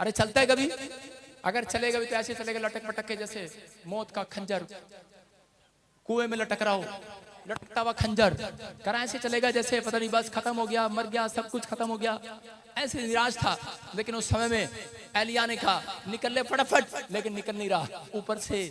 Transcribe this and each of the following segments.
अरे चलता है कभी? अगर चलेगा भी तो ऐसे चलेगा लटक पटक के, जैसे मौत का खंजर कुएं में लटक रहा हो, लटकता हुआ खंजर करा ऐसे चलेगा जैसे पता नहीं बस खत्म हो गया, मर गया, सब कुछ खत्म हो गया। ऐसे निराश था। लेकिन उस समय में एलिया ने कहा निकल ले फटाफट, लेकिन निकल नहीं रहा। ऊपर से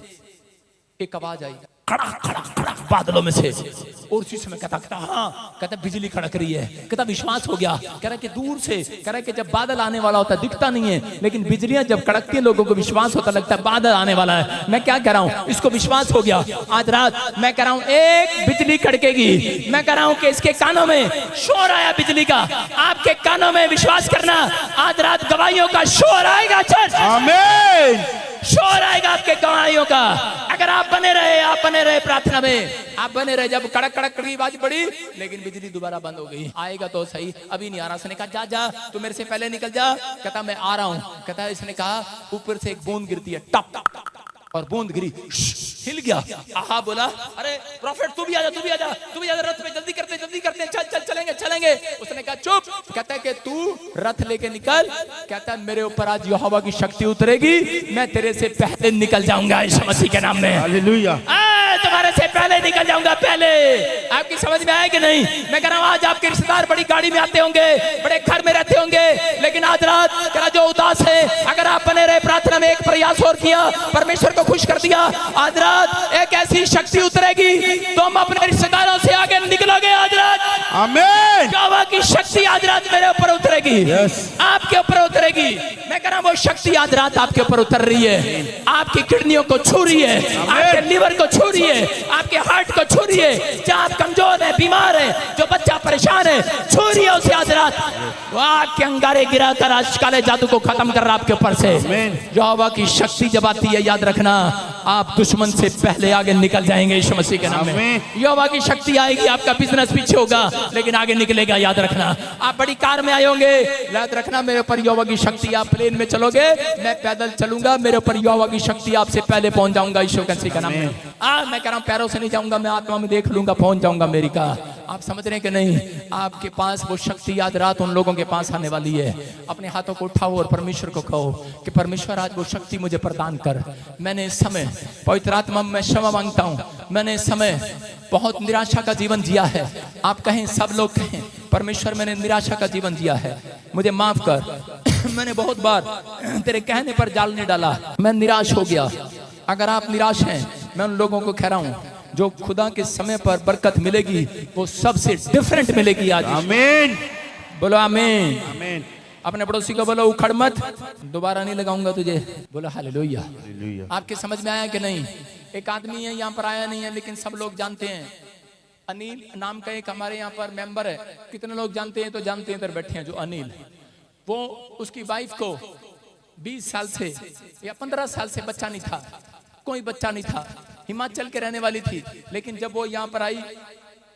एक आवाज आई खड़ा खड़ा खड़ा बादलों में से, और उसी समय कहता हाँ, कहता बिजली कड़क रही है। कहता विश्वास हो गया। कह रहा कि दूर से, कह रहा कि जब बादल आने वाला होता है दिखता नहीं है, लेकिन बिजलियां जब कड़कती है लोगों को विश्वास होता, लगता है बादल आने वाला है। मैं क्या कह रहा हूँ, इसको विश्वास हो गया। आज रात मैं कह रहा हूँ एक बिजली कड़केगी। मैं कह रहा हूँ कि इसके कानों में शोर आया बिजली का, आपके कानों में विश्वास करना, आज रात गवाहियों का शोर आएगा। चर्च आमीन, शोर आएगा आपके गवाहियों का। अगर आप बने रहे प्रार्थना में, आप बने रहे। जब कड़क कड़क की आवाज पड़ी, लेकिन बिजली दोबारा बंद हो गई। आएगा तो सही, अभी नहीं आ रहा। उसने कहा जा जा, तू मेरे से पहले निकल जा। कहता मैं आ रहा हूँ। कहता इसने कहा ऊपर से एक बूंद गिरती है, टप, और बूंद गिरी, हिल गया। आहा बोला अरे प्रॉफिट तू भी आजा, तू भी आजा, तू भी आजा, रथ पे जल्दी करते चल चल चलेंगे चलेंगे। उसने कहा चुप। कहता है कि तू रथ लेके निकल। कहता है मेरे ऊपर आज यहोवा की शक्ति उतरेगी, मैं तेरे से पहले निकल जाऊंगा यीशु मसीह के नाम में। हालेलुया। तुम्हारे से पहले निकल जाऊंगा, पहले। आपकी समझ में आया कि नहीं? मैं कह रहा हूँ आज आपके रिश्तेदार बड़ी गाड़ी में आते होंगे, बड़े घर में रहते होंगे, लेकिन आज रात जो उदास है, अगर आप बने रहे प्रार्थना में, एक प्रयास और किया, परमेश्वर को खुश कर दिया, आज रात एक ऐसी शक्ति उतरेगी, तुम अपने रिश्तेदारों से आगे निकलोगे। आज रात आमीन, यहोवा की शक्ति आज रात मेरे ऊपर उतरेगी, आपके ऊपर उतरेगी। मैं कह रहा हूँ वो शक्ति आज रात आपके ऊपर उतर रही है, आपकी किडनियों को छू रही है, आपके लीवर को छू रही है, आपके हार्ट को छू रही है। जहाँ आप कमजोर है, बीमार है, जो बच्चा परेशान है, छू रही है उसे आज रात। वाह के अंगारे गिरा कर आज काले जादू को खत्म कर रहा आपके ऊपर से। यहोवा की शक्ति जब आती है, याद रखना आप दुश्मन से पहले आगे निकल जाएंगे यीशु मसीह के नाम में। यहोवा की शक्ति आएगी, आपका बिजनेस पीछे होगा लेकिन आगे निकलेगा। याद रखना आप बड़ी कार में आए होंगे, याद रखना मेरे ऊपर यहोवा की शक्ति। आप प्लेन में चलोगे, मैं पैदल चलूंगा, मेरे ऊपर यहोवा की शक्ति, आपसे पहले पहुंच जाऊंगा यीशु मसीह के नाम में। मैं कह रहा हूँ पैरों से नहीं जाऊंगा, मैं आत्मा में देख लूंगा, पहुंच जाऊंगा अमेरिका। आप समझ रहे हैं कि नहीं? आपके पास वो शक्ति आज रात उन लोगों के पास आने वाली है। अपने हाथों को उठाओ और परमेश्वर को कहो कि परमेश्वर आज वो शक्ति मुझे प्रदान कर। मैंने इस समय पवित्र आत्मा में क्षमा मांगता हूँ, मैंने इस समय बहुत निराशा का जीवन जिया है। आप कहें, सब लोग कहें, परमेश्वर मैंने निराशा का जीवन जिया है, मुझे माफ कर। मैंने बहुत बार तेरे कहने पर जाल नहीं डाला, मैं निराश हो गया। अगर आप निराश हैं, मैं उन लोगों को कह रहा हूँ जो खुदा के समय पर बरकत मिलेगी वो सबसे डिफरेंट मिलेगी आज। आमीन, बोलो आमीन। आमीन। अपने पड़ोसी को बोलो उखड़ मत, दोबारा नहीं लगाऊंगा तुझे। बोलो हालेलुया। आपके समझ में आया कि नहीं? एक आदमी है यहाँ पर आया नहीं है, लेकिन सब लोग जानते हैं। अनिल नाम का एक हमारे यहाँ पर मेंबर है। कितने लोग जानते हैं? तो जानते हैं, इधर बैठे हैं जो अनिल। वो उसकी वाइफ को 20 साल से या 15 साल से बच्चा नहीं था, कोई बच्चा नहीं था। हिमाचल के रहने वाली थी, लेकिन जब वो यहाँ पर आई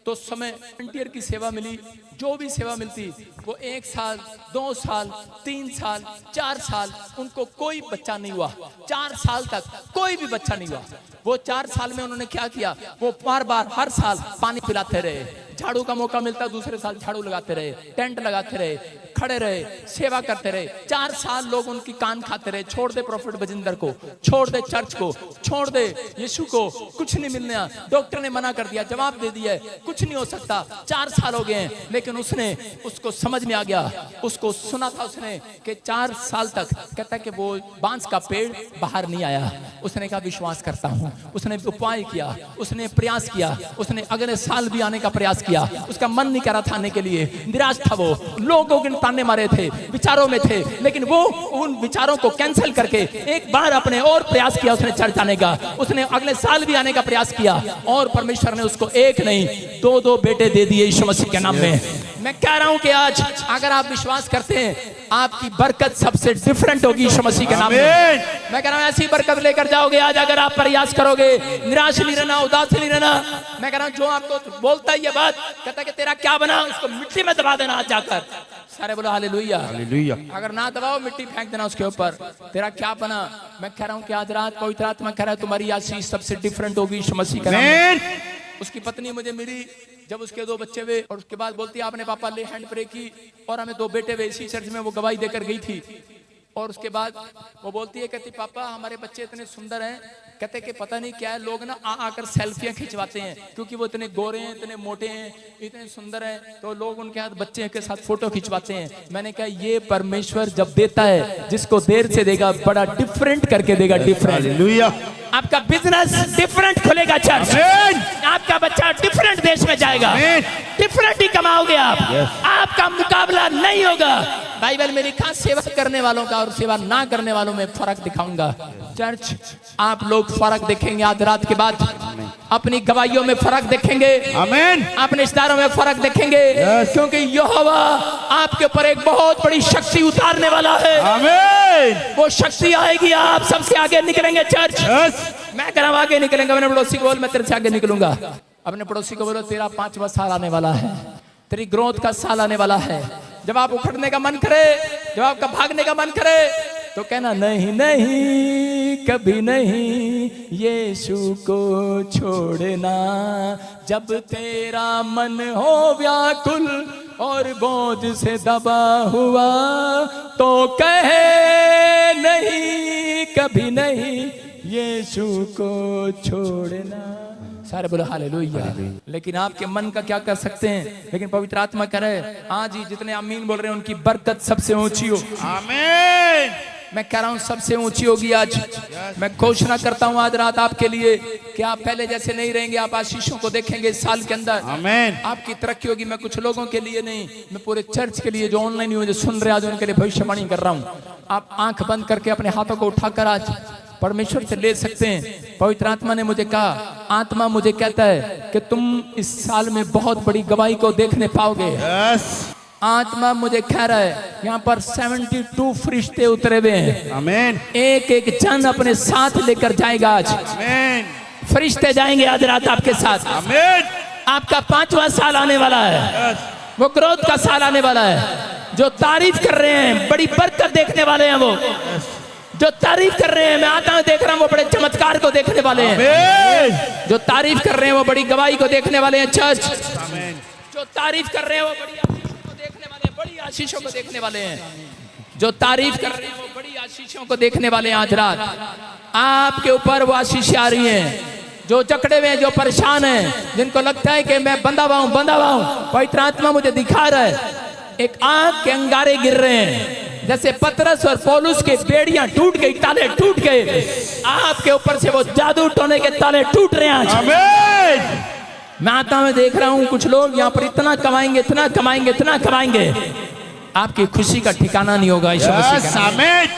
तो उस समय वॉलंटियर की सेवा मिली। जो भी सेवा मिलती, वो 1 साल 2 साल 3 साल 4 साल उनको कोई बच्चा नहीं हुआ। 4 साल तक कोई भी बच्चा नहीं हुआ। वो 4 साल में उन्होंने क्या किया? वो बार बार हर साल पानी पिलाते रहे, झाड़ू का मौका मिलता दूसरे साल झाड़ू लगाते रहे, टेंट लगाते रहे, खड़े रहे, सेवा करते रहे। 4 साल लोग उनकी कान खाते रहे। छोड़ दे प्रॉफिट बजिंदर को, छोड़ दे चर्च को, छोड़ दे यीशु को, कुछ नहीं मिलना। डॉक्टर ने मना कर दिया, जवाब दे दिया, कुछ नहीं हो सकता। 4 साल हो गए हैं, लेकिन उसको समझ में आ गया, उसको सुना था उसने कि 4 साल तक कहता है कि वो बांस का पेड़ बाहर नहीं आया। उसने कहा विश्वास करता हूँ। उसने उपाय किया, उसने प्रयास किया, उसने अगले साल भी आने का प्रयास किया। उसका मन नहीं कर रहा था आने के लिए, निराश था वो, लोगों के ताने मारे थे, विचारों में थे, लेकिन वो उन विचारों को कैंसिल करके एक बार अपने और प्रयास किया उसने चर्च आने का। उसने अगले साल भी आने का प्रयास किया और परमेश्वर ने उसको 1 नहीं 2 बेटे दे दिए यीशु मसीह के नाम में। मैं कह रहा हूं कि आज अगर आप विश्वास करते हैं, आपकी बरकत सबसे डिफरेंट होगी यीशु मसीह के नाम में। मैं कह रहा हूं ऐसी बरकत लेकर जाओगे आज, अगर आप प्रयास करोगे। निराश नहीं रहना, उदास नहीं रहना। मैं कह रहा हूं जो आपको बोलता है ये बात, कहता है कि तेरा क्या बना, उसको मिट्टी में दबा देना आज जाकर। सारे बोलो हालेलुया। हालेलुया। अगर ना दबाओ, मिट्टी फेंक देना उसके ऊपर। तेरा क्या बना? मैं कह रहा हूं कि आज रात पवित्र आत्मा कह रहा है तुम्हारी आशीष सबसे डिफरेंट होगी यीशु मसीह के नाम में। उसकी पत्नी मुझे मिली जब उसके 2 बच्चे हुए, और उसके बाद बोलती है आपने पापा ले हैंड प्रे की और हमें 2 बेटे हुए। इसी चर्च में वो गवाही देकर गई थी। और उसके बाद वो बोलती है, कहती पापा हमारे बच्चे इतने सुंदर हैं, कहते कि पता नहीं क्या है, लोग ना आकर सेल्फियां खिंचवाते हैं क्योंकि वो इतने गोरे हैं, इतने मोटे हैं, इतने सुंदर हैं, तो लोग उनके हाथ बच्चे के साथ फोटो खिंचवाते हैं। मैंने कहा ये परमेश्वर जब देता है, जिसको देर से देगा बड़ा डिफरेंट करके देगा, डिफरेंट। आपका बिजनेस डिफरेंट खुलेगा चर्च, आपका बच्चा डिफरेंट देश में जाएगा, डिफरेंट ही कमाओगे आप, आपका मुकाबला नहीं होगा। बाइबल में लिखा सेवा करने वालों का और सेवा ना करने वालों में फर्क दिखाऊंगा। चर्च आप लोग फर्क देखेंगे आज रात के बाद, अपनी गवाहियों में फर्क देखेंगे, आमीन, अपने रिश्तेदारों में फर्क देखेंगे, क्योंकि यहोवा आपके ऊपर एक बहुत बड़ी शक्ति उतारने वाला है, आमीन। वो शक्ति आएगी, आप सबसे आगे निकलेंगे चर्च। मैं कह रहा हूं आगे निकलेंगे। अपने पड़ोसी को बोल मैं तेरे से आगे निकलूंगा। अपने पड़ोसी को बोलो तेरा 5वां साल आने वाला है, तेरी ग्रोथ का साल आने वाला है। जब आप उखड़ने का मन करे, जब आपका भागने का मन करे, तो कहना नहीं नहीं कभी नहीं यीशु को छोड़ना। जब तेरा मन हो व्याकुल और बोझ से दबा हुआ, तो कहे नहीं कभी नहीं यीशु को छोड़ना। सारे बोलो हालेलुया। लेकिन आपके मन का क्या कर सकते हैं? लेकिन पवित्र आत्मा कह रहे हैं आज ही जितने आमीन बोल रहे हैं उनकी बरकत सबसे ऊंची हो, आमीन। मैं कह रहा हूं सबसे ऊंची होगी आज। मैं घोषणा करता हूं आज रात आपके लिए कि आप पहले जैसे नहीं रहेंगे, आप आशीषों को देखेंगे इस साल के अंदर, आमीन। आपकी तरक्की होगी। मैं कुछ लोगों के लिए नहीं, मैं पूरे चर्च के लिए जो ऑनलाइन मुझे सुन रहे आज उनके लिए भविष्यवाणी कर रहा हूं। आप आंख बंद करके अपने हाथों को उठाकर आज परमेश्वर से ले सकते हैं। पवित्र आत्मा ने मुझे कहा, आत्मा मुझे कहता है कि तुम इस साल में बहुत बड़ी गवाही को देखने पाओगे। आत्मा मुझे कह रहा है यहाँ पर 72 फरिश्ते उतरे हुए हैं, आमीन। एक एक जन अपने साथ लेकर जाएगा आज, आमीन। फरिश्ते जाएंगे आज रात आपके साथ, आमीन। आपका 5वां साल आने वाला है, वो ग्रोथ का साल आने वाला है। जो तारीफ कर रहे हैं बड़ी बरकत देखने वाले हैं, वो जो तारीफ कर रहे हैं, मैं आता हूं देख रहा हूं, वो बड़े चमत्कार को देखने वाले हैं। जो तारीफ कर रहे हैं वो बड़ी गवाही को देखने वाले हैं चर्च। जो तारीफ कर रहे हैं वो बड़ी आशीषों को देखने वाले हैं, बड़ी आशीषों को देखने वाले हैं। जो तारीफ कर रहे हैं वो बड़ी आशीषों को देखने वाले हैं। आज रात आपके ऊपर वो आशीष आ रही है। जो जकड़े हुए हैं, जो परेशान हैं, जिनको लगता है कि मैं बंधा हुआ हूं, पवित्र आत्मा मुझे दिखा रहा है एक आग के अंगारे गिर रहे हैं, जैसे पतरस और पौलुस के बेड़ियां टूट गई, ताले टूट गए। आपके ऊपर से वो जादू टोने के ताले टूट रहे हैं, आमीन। मैं आता हूं देख रहा हूं कुछ लोग यहाँ पर इतना कमाएंगे, इतना कमाएंगे, इतना कमाएंगे, आपकी खुशी का ठिकाना नहीं होगा। यीशु मसीह के नाम में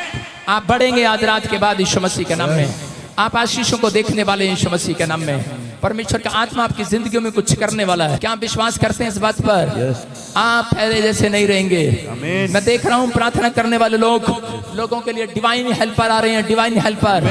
आप बढ़ेंगे आज रात के बाद, यीशु मसीह के नाम में आप आशीषों को देखने वाले हैं, यीशु मसीह के नाम में। परमेश्वर का आत्मा आपकी जिंदगी में कुछ करने वाला है। क्या आप विश्वास करते हैं इस बात पर? आप पहले जैसे नहीं रहेंगे। मैं देख रहा हूँ प्रार्थना करने वाले लोगों के लिए डिवाइन हेल्पर आ रहे हैं, डिवाइन हेल्पर।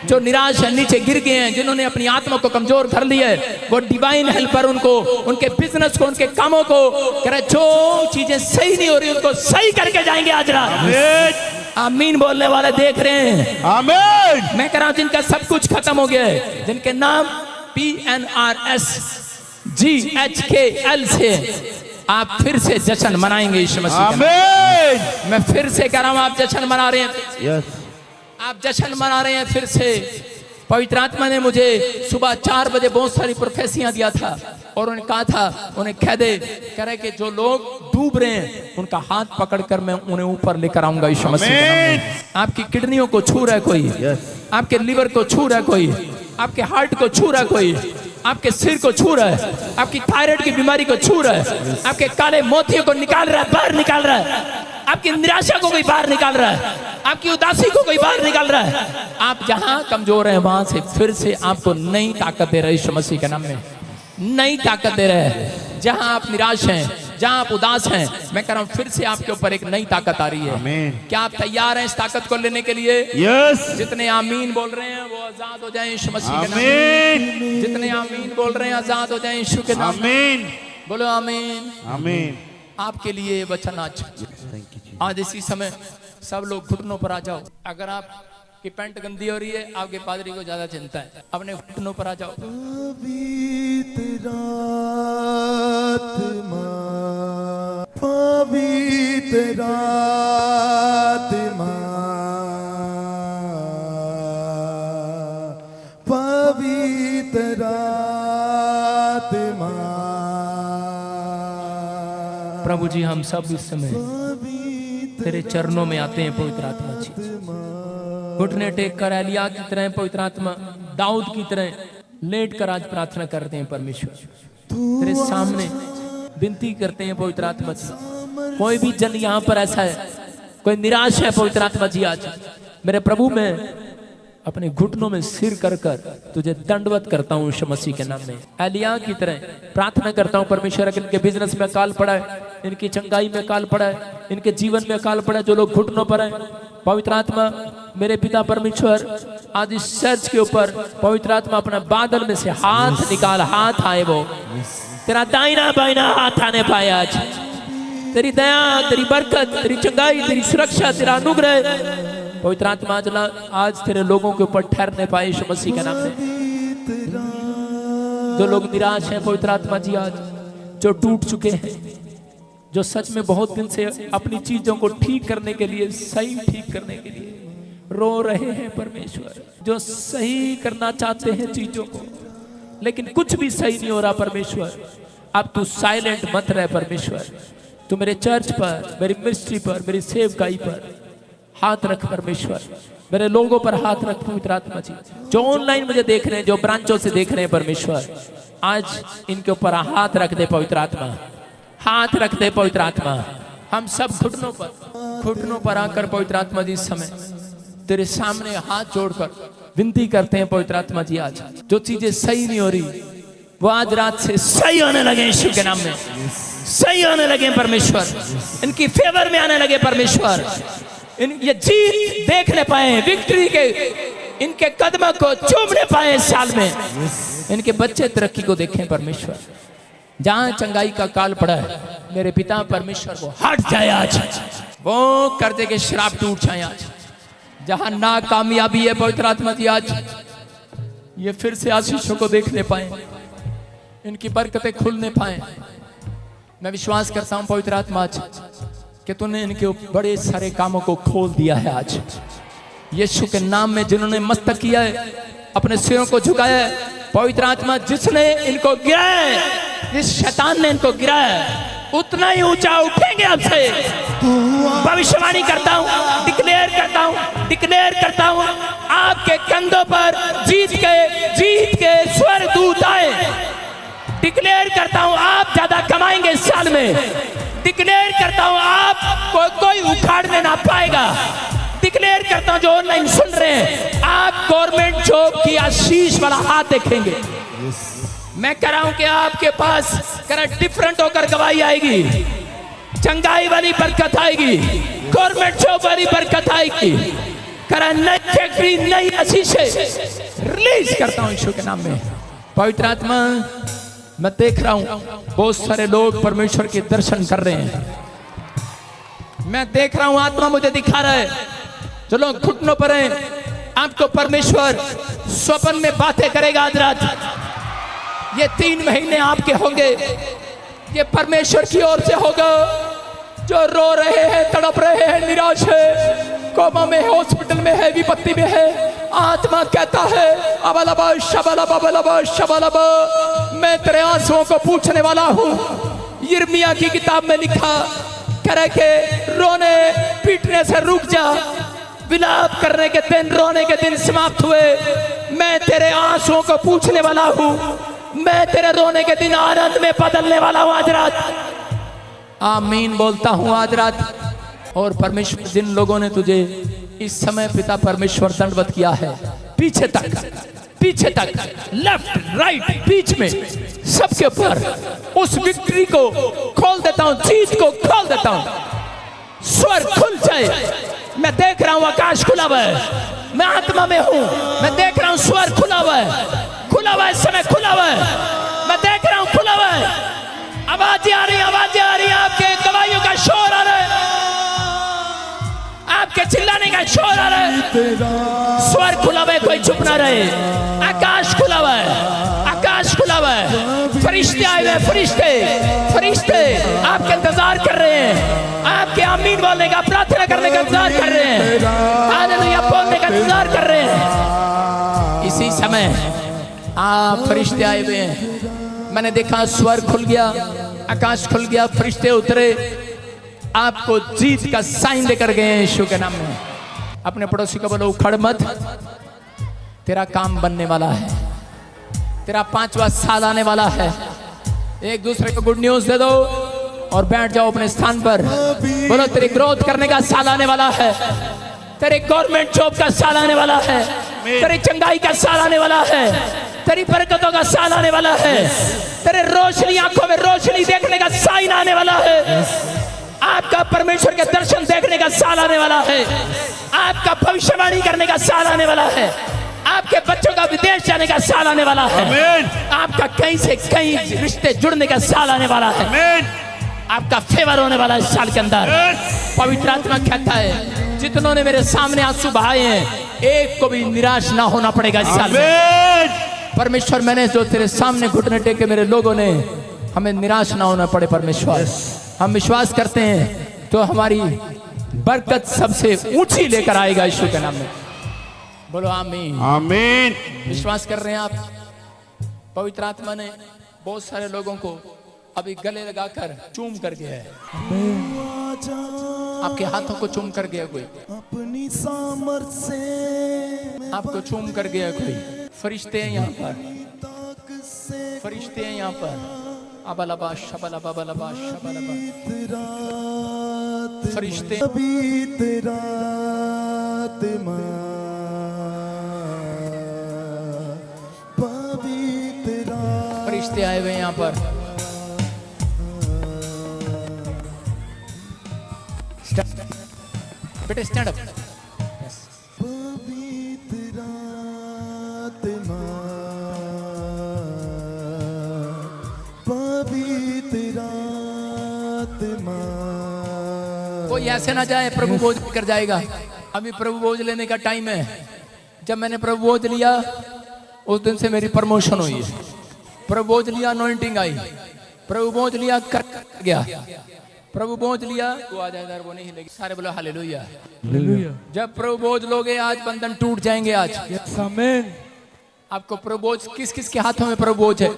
जो निराश है, नीचे गिर गए हैं, जिन्होंने अपनी आत्मा को कमजोर कर लिया है, वो डिवाइन हेल्पर उनको, उनके बिजनेस को, उनके कामों को कह रहे, जो चीजें सही नहीं हो रही उनको सही करके जाएंगे आज रात। आमीन बोलने वाले देख रहे हैं, आमीन। मैं कह रहा हूं जिनका सब कुछ खत्म हो गया है, जिनके नाम PNRSGHKL से आप फिर से जश्न मनाएंगे यीशु मसीह, आमीन। मैं फिर से कह रहा हूं आप जश्न मना रहे हैं, आप जश्न मना रहे हैं फिर से। पवित्र आत्मा ने मुझे सुबह 4 बजे बहुत सारी प्रोफेसियां दिया था और उन्हें कहा था, उन्हें कह दे, कह रहे कि जो लोग डूब रहे हैं उनका हाथ पकड़कर मैं उन्हें ऊपर लेकर आऊंगा यीशु मसीह। आपकी किडनियों को छू रहा है कोई, आपके लिवर को छू रहा है कोई, आपके हार्ट को छू रहा है कोई, आपके सिर को छू रहा है, आपकी थायराइड की बीमारी को छू रहा है, आपके काले मोतियों को निकाल रहा है, बाहर निकाल रहा है, आपकी निराशा को कोई बाहर निकाल रहा है, आपकी उदासी को कोई बाहर निकाल रहा है। आप जहां कमजोर हैं वहां से फिर से आपको नई ताकत दे रहा है यीशु मसीह के नाम में, नई ताकत दे रहा है। जहां आप निराश हैं, जहां आप उदास हैं, मैं कह रहा हूं फिर से आपके ऊपर एक नई ताकत आ रही है। क्या आप तैयार हैं इस ताकत को लेने के लिए? यस। जितने आमीन बोल रहे हैं वो आजाद हो जाएं यीशु मसीह के नाम में। जितने आमीन बोल रहे हैं आजाद हो जाएं यीशु के नाम में। बोलो आमीन, आमीन। आपके लिए वचन आज इसी समय सब लोग घुटनों पर आ जाओ। अगर आप की पैंट गंदी हो रही है, आपके पादरी को ज्यादा चिंता है, अपने घुटनों पर आ जाओ। पवित्र आत्मा प्रभु जी हम सब इस समय तेरे चरणों में आते हैं पवित्र आत्मा जी। घुटने टेक कर एलिया की तरह पवित्र आत्मा दाऊद की तरह लेट कर आज प्रार्थना करते हैं परमेश्वर, तेरे सामने विनती करते हैं पवित्र आत्मा जी। कोई भी जन यहाँ पर ऐसा है, कोई निराश है पवित्र आत्मा जी, आज मेरे प्रभु में अपने घुटनों में सिर कर कर तुझे दंडवत करता हूँ यीशु मसीह के नाम में। एलिया की तरह प्रार्थना करता हूँ परमेश्वर, अगर इनके बिजनेस में अकाल पड़ा है, इनकी चंगाई में अकाल पड़ा है, इनके जीवन में अकाल पड़ा है, जो लोग घुटनों पर हैं, पवित्र आत्मा मेरे पिता परमेश्वर आज इस चर्च के ऊपर पवित्र आत्मा अपना बादल में से हाथ निकाल, हाथ आए वो तेरा दाहिना बाइना हाथ आने पाए आज। तेरी दया, तेरी बरकत, तेरी चंगाई, तेरी सुरक्षा, तेरा अनुग्रह पवित्र आत्मा आज तेरे लोगों के ऊपर ठहरने पाए यीशु मसीह के नाम में। जो लोग निराश हैं पवित्र आत्मा जी, आज जो टूट चुके हैं, जो सच में बहुत दिन से अपनी चीजों को ठीक करने के लिए, सही ठीक करने के लिए रो रहे हैं परमेश्वर, जो सही करना चाहते हैं चीजों को लेकिन कुछ भी सही नहीं हो रहा परमेश्वर, अब तू साइलेंट मत रह परमेश्वर। तू मेरे चर्च पर, मेरी मिनिस्ट्री पर, मेरी सेवकाई पर हाथ रख परमेश्वर, मेरे लोगों पर हाथ रख पवित्र आत्मा जी। जो ऑनलाइन मुझे देख रहे हैं, जो ब्रांचों से देख रहे हैं परमेश्वर, आज इनके ऊपर हाथ रख दे पवित्र आत्मा, हाथ रख दे पवित्र आत्मा। हम सब घुटनों पर आकर पवित्र आत्मा जी इस समय तेरे सामने हाथ जोड़कर विनती करते हैं पवित्र आत्मा जी, आज जो चीजें सही नहीं हो रही वो आज रात से सही होने लगे यीशु के नाम में, सही होने लगे परमेश्वर, इनकी फेवर में आने लगे परमेश्वर, ये जीत देखने पाए, विक्ट्री के इनके कदमों को चूमने पाए इस साल में, इनके बच्चे तरक्की को देखें परमेश्वर। जहां चंगाई का काल पड़ा है मेरे पिता परमेश्वर वो हट जाए आज, वो कर्जे के श्राप टूट जाए आज। जहां नाकामयाबी है पवित्र आत्मा जी, आज ये फिर से आशीषों को देखने पाए, इनकी बरकतें खुलने पाए। मैं विश्वास करता हूं पवित्र आत्मा आज कि तूने इनके बड़े सारे कामों को खोल दिया है आज यीशु के नाम में। जिन्होंने मस्तक किया है, अपने सिरों को झुकाया है, पवित्र आत्मा जिसने इनको गिराया है, जिस शैतान ने इनको गिराया है, उतना ही ऊंचा उठेंगे आपसे। भविष्यवाणी करता हूं, डिक्लेयर करता हूं आपके कंधों पर जीत के स्वर्गदूत आए। डिक्लेयर करता हूं आप ज्यादा कमाएंगे इस साल में। डिक्लेयर करता हूं आपको कोई उखाड़ने ना पाएगा। डिक्लेयर करता हूं जो ऑनलाइन सुन रहे हैं, आप गवर्नमेंट जॉब की आशीष वाला हाथ देखेंगे। मैं कह रहा हूं कि आपके पास डिफरेंट होकर गवाही आएगी, चंगाई वाली बरकत आएगी, गवर्नमेंट जॉब वाली बरकत आएगी। नई फैक्ट्री, नई आशीषें रिलीज करता हूं यीशु के नाम में। पवित्र आत्मा मैं देख रहा हूं बहुत सारे लोग परमेश्वर के दर्शन कर रहे हैं। मैं देख रहा हूं आत्मा मुझे दिखा रहा है, जो लोग घुटनों पर हैं, आपको परमेश्वर स्वप्न में बातें करेगा आज रात। ये 3 महीने आपके होंगे, ये परमेश्वर की ओर से होगा। जो रो रहे हैं, तड़प रहे हैं, निराश है, कोमा में है, हॉस्पिटल में है, विपत्ति में है, आत्मा कहता है अबलबा शबलबा बलबा शबलबा, मैं तेरे आंसुओं को पूछने वाला हूँ। यिर्मयाह की किताब में लिखा करे के रोने पीटने से रुक जा, विलाप करने के दिन, रोने के दिन समाप्त हुए। मैं तेरे आंसुओं को पूछने वाला हूँ, मैं तेरे रोने के दिन आनंद में बदलने वाला हूँ आज रात। आमीन बोलता हूँ आज रात। और परमेश्वर जिन लोगों ने तुझे इस समय पिता परमेश्वर दंडवत किया है, पीछे तक, लेफ्ट राइट, बीच में, सबके ऊपर उस विक्ट्री को खोल देता हूं, जीत को खोल देता हूं। स्वर खुल जाए। मैं देख रहा हूं आकाश खुला हुआ है, मैं आत्मा में हूं, मैं देख रहा हूं स्वर खुला हुआ है, इस समय खुला हुआ है, मैं देख रहा हूं खुला हुआ है। आवाजें आ रही, आपके गवाहियों का शोर आ रहा है, आपके चिल्लाने का शोर आ रहा है। स्वर खुला हुआ है, कोई चुप ना रहे। आकाश खुला हुआ है, फरिश्ते आए हुए, फरिश्ते आपके इंतजार कर रहे हैं, आपके आमीन बोलने का, प्रार्थना करने का इंतजार कर रहे हैं, हालेलुया बोलने का इंतजार कर रहे हैं। इसी समय हाँ, फरिश्ते आए हुए हैं। मैंने देखा स्वर खुल गया, आकाश खुल गया, फरिश्ते उतरे, आपको जीत का साइन लेकर गए यीशु के नाम में। अपने पड़ोसी को बोलो उखड़ मत, तेरा काम बनने वाला है, तेरा 5वां साल आने वाला है। एक दूसरे को गुड न्यूज दे दो और बैठ जाओ अपने स्थान पर। बोलो तेरी ग्रोथ करने का साल आने वाला है, तेरे गवर्नमेंट जॉब का साल आने वाला है, तेरी चंगाई का साल आने वाला है, तेरी बरकतों का साल आने वाला है, तेरे रोशनी आंखों में रोशनी देखने का साइन आने वाला है, आपका परमेश्वर के दर्शन देखने का साल आने वाला है, आपका भविष्यवाणी करने का साल आने वाला है, आपके बच्चों का विदेश जाने का साल आने वाला है, आपका कहीं से कहीं रिश्ते जुड़ने का साल आने वाला है, आपका फेवर होने वाला है इस साल के अंदर। पवित्र आत्मा कहता है जितनों ने मेरे सामने आंसू बहाए हैं, एक को भी निराश ना होना पड़ेगा इस साल में। परमेश्वर, मैंने जो तेरे सामने घुटने टेके मेरे लोगों ने, हमें निराश ना होना पड़े परमेश्वर। हम विश्वास करते हैं तो हमारी बरकत सबसे ऊंची लेकर आएगा यीशु के नाम में। बोलो आमीन आमीन। विश्वास कर रहे हैं आप? पवित्र आत्मा ने बहुत सारे लोगों को अभी गले लगाकर चूम कर गया है, आपके हाथों को चूम कर गया कोई, अपनी सामर्थ से आपको चूम कर गया कोई। फरिश्ते हैं यहाँ पर, फरिश्ते हैं यहाँ पर। अबलबा शबलबा बलबा शबलबा, फरिश्ते फरिश्ते आए हुए यहाँ पर। बेटे स्टैंड अप। कोई ऐसे ना जाए प्रभु बोझ कर जाएगा। अभी प्रभु बोझ लेने का टाइम है। जब मैंने प्रभु बोझ लिया उस दिन से मेरी प्रमोशन हुई है। प्रभु बोझ लिया, अनॉइंटिंग आई। प्रभु बोझ लिया, कर गया। प्रभु बोझ लिया, वो आ जाएगा, वो नहीं हिलेगी। सारे बोलो हालेलुया। जब प्रभु बोझ लोगे आज बंधन टूट जाएंगे आज। आमीन। आपको प्रभु बोझ किस किस के हाथों में प्रभु बोझ है?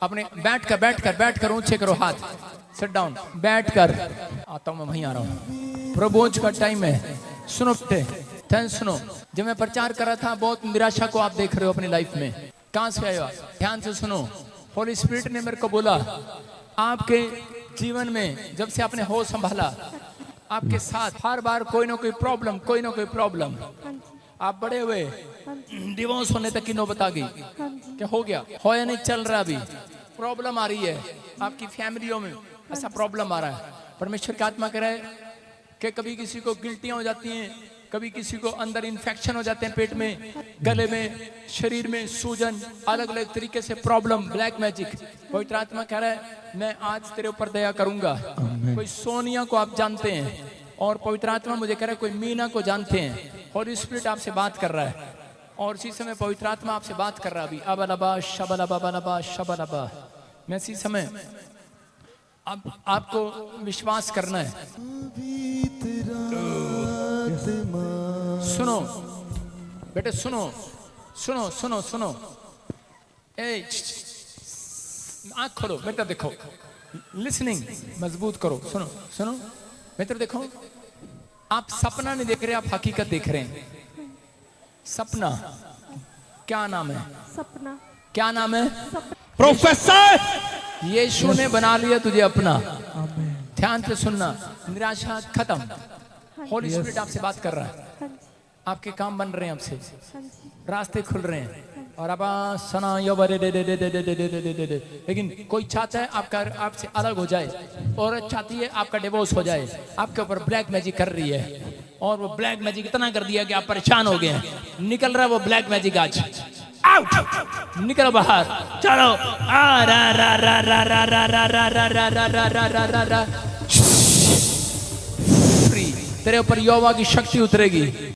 अपने बैठकर ऊंचे करो हाथ। सिट डाउन, बैठकर आता हूं मैं, वहीं आ रहा हूं। प्रभु बोझ का टाइम है। सुनो ध्यान सुनो। जब मैं प्रचार कर रहा था, बहुत निराशा को आप देख रहे हो अपनी लाइफ में। कहां से आए हो? ध्यान से सुनो। होली स्पिरिट ने मेरे को बोला आपके जीवन में जब से आपने होश संभाला, आपके साथ हर बार कोई ना कोई प्रॉब्लम। आप बड़े हुए, डिवोर्स होने तक की नौबत आ गई। क्या हो गया? हो या नहीं चल रहा? अभी प्रॉब्लम आ रही है आपकी फैमिलियों में, ऐसा प्रॉब्लम आ रहा है। परमेश्वर की आत्मा कह रहा है कि कभी किसी को गिल्टियां हो जाती हैं, कभी किसी को अंदर इन्फेक्शन हो जाते हैं, पेट में, गले में, शरीर में सूजन, अलग अलग तरीके से प्रॉब्लम, ब्लैक मैजिक। पवित्र आत्मा कह रहा है मैं आज तेरे ऊपर दया करूंगा। कोई सोनिया को आप जानते हैं, और पवित्र आत्मा मुझे कह रहा है कोई मीना को जानते हैं। होली स्पिरिट आपसे बात कर रहा है, और इसी समय पवित्र आत्मा आपसे बात कर रहा है। अभी अबलबा शबलबा बलबा शबलबा। मैं इसी समय अब आपको विश्वास करना है। सुनो बेटे, सुनो। ए आँख खोलो, बेटा देखो, लिसनिंग मजबूत करो। सुनो मित्र, देखो आप सपना नहीं देख रहे, आप हकीकत देख रहे हैं। सपना क्या नाम है? सपना क्या नाम है? प्रोफेसर, यीशु ने बना लिया तुझे अपना। ध्यान से सुनना, निराशा खत्म। होली स्पिरिट आपसे बात कर रहा है, आपके काम बन रहे हैं, आपसे रास्ते खुल रहे हैं। और अब सना लेकिन कोई चाहता है आपका आपसे अलग हो जाए, औरत चाहती है आपका डिवोर्स हो जाए, आपके ऊपर ब्लैक मैजिक कर रही है, और वो ब्लैक मैजिक इतना कर दिया कि आप परेशान हो गए हैं। निकल रहा है वो ब्लैक मैजिक आज। आउट, निकलो बाहर, चलो। आ रा रा रा रा रा रा रा रा रा रा रा रा रा रा रा रा। फ्री, तेरे ऊपर यहोवा की शक्ति उतरेगी।